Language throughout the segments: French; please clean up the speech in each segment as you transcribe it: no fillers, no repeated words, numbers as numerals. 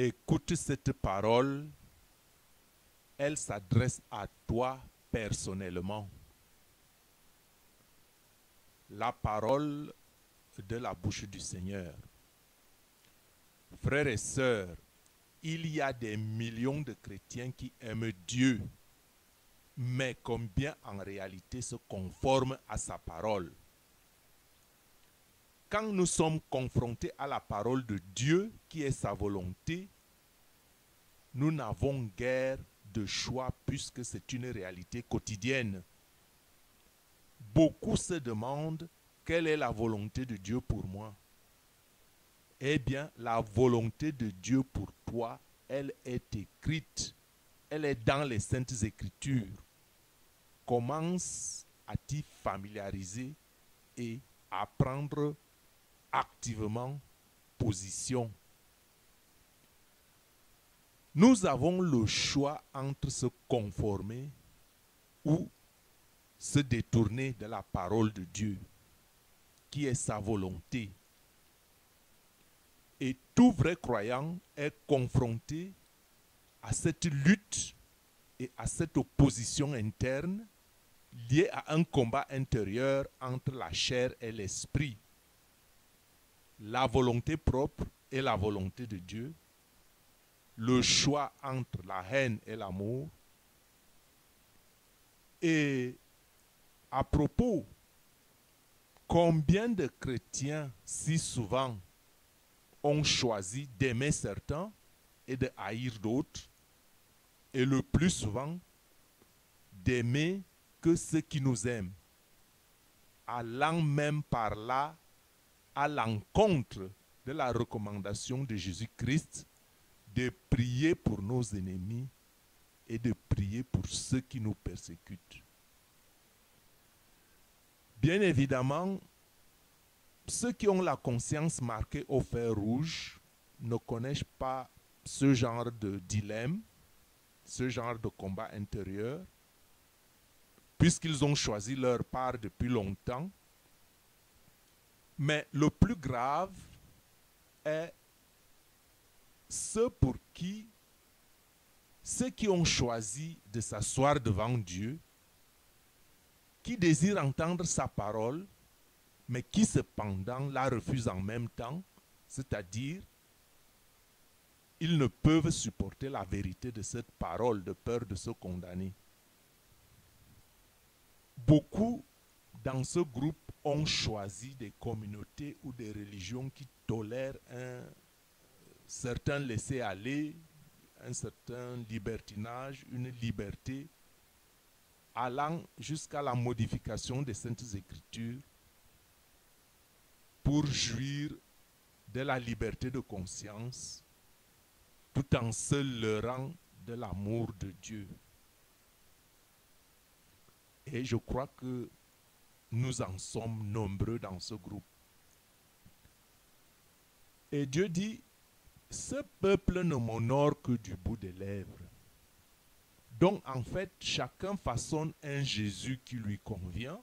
Écoute cette parole, elle s'adresse à toi personnellement. La parole de la bouche du Seigneur. Frères et sœurs, il y a des millions de chrétiens qui aiment Dieu, mais combien en réalité se conforment à sa parole? Quand nous sommes confrontés à la parole de Dieu, qui est sa volonté, nous n'avons guère de choix puisque c'est une réalité quotidienne. Beaucoup se demandent quelle est la volonté de Dieu pour moi. Eh bien, la volonté de Dieu pour toi, elle est écrite. Elle est dans les Saintes Écritures. Commence à t'y familiariser et à prendre activement position. Nous avons le choix entre se conformer ou se détourner de la parole de Dieu, qui est sa volonté. Et tout vrai croyant est confronté à cette lutte et à cette opposition interne liée à un combat intérieur entre la chair et l'esprit. La volonté propre et la volonté de Dieu, le choix entre la haine et l'amour. Et à propos, combien de chrétiens si souvent ont choisi d'aimer certains et de haïr d'autres, et le plus souvent d'aimer que ceux qui nous aiment, allant même par là à l'encontre de la recommandation de Jésus-Christ de prier pour nos ennemis et de prier pour ceux qui nous persécutent. Bien évidemment, ceux qui ont la conscience marquée au fer rouge ne connaissent pas ce genre de dilemme, ce genre de combat intérieur, puisqu'ils ont choisi leur part depuis longtemps. Mais le plus grave est ceux qui ont choisi de s'asseoir devant Dieu, qui désirent entendre sa parole, mais qui cependant la refusent en même temps, c'est-à-dire ils ne peuvent supporter la vérité de cette parole de peur de se condamner. Beaucoup dans ce groupe ont choisi des communautés ou des religions qui tolèrent un certain laisser-aller, un certain libertinage, une liberté, allant jusqu'à la modification des Saintes Écritures pour jouir de la liberté de conscience, tout en se leurrant de l'amour de Dieu. Et je crois que nous en sommes nombreux dans ce groupe. Et Dieu dit, ce peuple ne m'honore que du bout des lèvres. Donc en fait, chacun façonne un Jésus qui lui convient.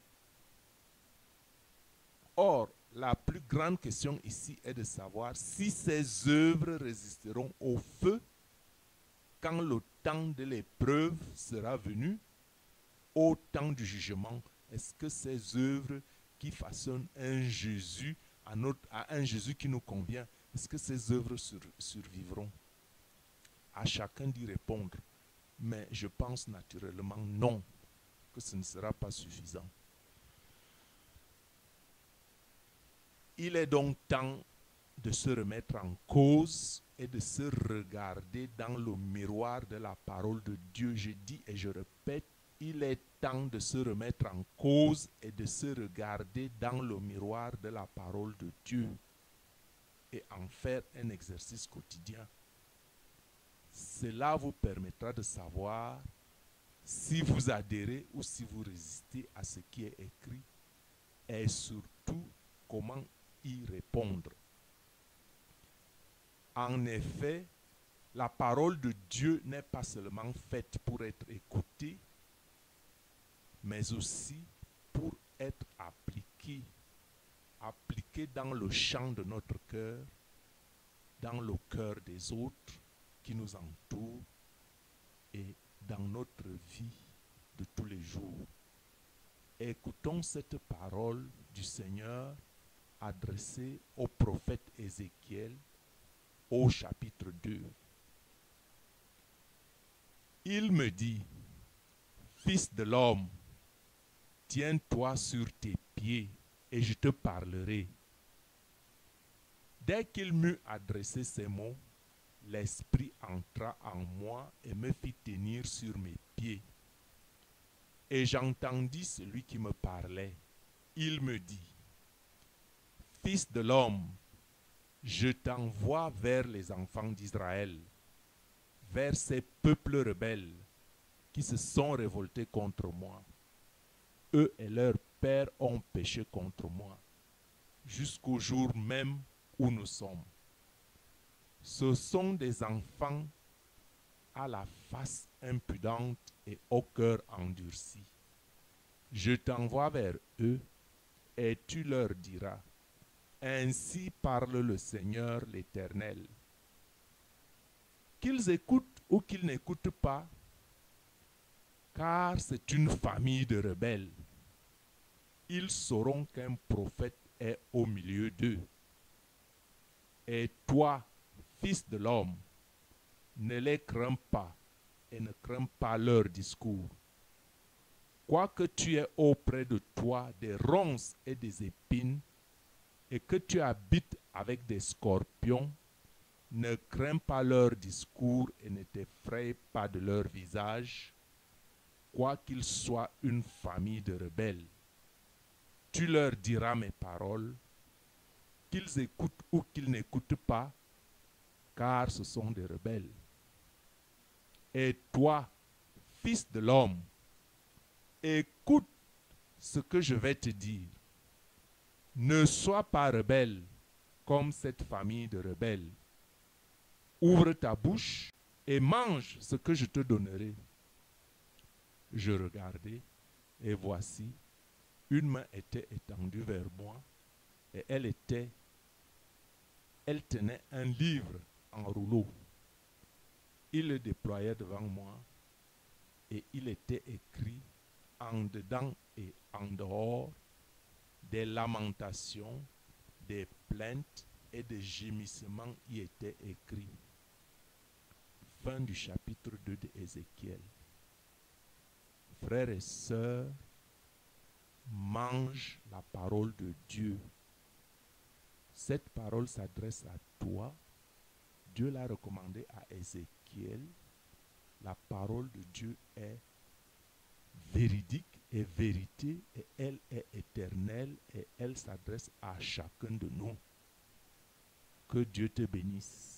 Or, la plus grande question ici est de savoir si ces œuvres résisteront au feu quand le temps de l'épreuve sera venu, au temps du jugement. Est-ce que ces œuvres qui façonnent un Jésus à un Jésus qui nous convient, est-ce que ces œuvres survivront? À chacun d'y répondre. Mais je pense naturellement non, que ce ne sera pas suffisant. Il est donc temps de se remettre en cause et de se regarder dans le miroir de la parole de Dieu. Je dis et je répète, il est temps de se remettre en cause et de se regarder dans le miroir de la parole de Dieu et en faire un exercice quotidien. Cela vous permettra de savoir si vous adhérez ou si vous résistez à ce qui est écrit et surtout comment y répondre. En effet, la parole de Dieu n'est pas seulement faite pour être écoutée, mais aussi pour être appliquée. Appliquée dans le champ de notre cœur, dans le cœur des autres, qui nous entoure et dans notre vie de tous les jours. Écoutons cette parole du Seigneur adressée au prophète Ézéchiel au chapitre 2. Il me dit, Fils de l'homme, tiens-toi sur tes pieds et je te parlerai. Dès qu'il m'eut adressé ces mots, l'Esprit entra en moi et me fit tenir sur mes pieds. Et j'entendis celui qui me parlait. Il me dit, Fils de l'homme, je t'envoie vers les enfants d'Israël, vers ces peuples rebelles qui se sont révoltés contre moi. Eux et leurs pères ont péché contre moi, jusqu'au jour même où nous sommes. Ce sont des enfants à la face impudente et au cœur endurci. Je t'envoie vers eux et tu leur diras, ainsi parle le Seigneur l'Éternel. Qu'ils écoutent ou qu'ils n'écoutent pas, car c'est une famille de rebelles. Ils sauront qu'un prophète est au milieu d'eux. Et toi, fils de l'homme, ne les crains pas et ne crains pas leur discours. Quoique tu aies auprès de toi des ronces et des épines, et que tu habites avec des scorpions, ne crains pas leur discours et ne t'effraie pas de leur visage, quoiqu'ils soient une famille de rebelles. Tu leur diras mes paroles, qu'ils écoutent ou qu'ils n'écoutent pas, car ce sont des rebelles. Et toi, fils de l'homme, écoute ce que je vais te dire. Ne sois pas rebelle comme cette famille de rebelles. Ouvre ta bouche et mange ce que je te donnerai. Je regardai et voici, une main était étendue vers moi et elle tenait un livre en rouleau. Il le déployait devant moi et il était écrit en dedans et en dehors des lamentations, des plaintes et des gémissements y étaient écrits. Fin du chapitre 2 de Ézéchiel. Frères et sœurs, mange la parole de Dieu. Cette parole s'adresse à toi. Dieu l'a recommandée à Ézéchiel. La parole de Dieu est véridique et vérité et elle est éternelle et elle s'adresse à chacun de nous. Que Dieu te bénisse.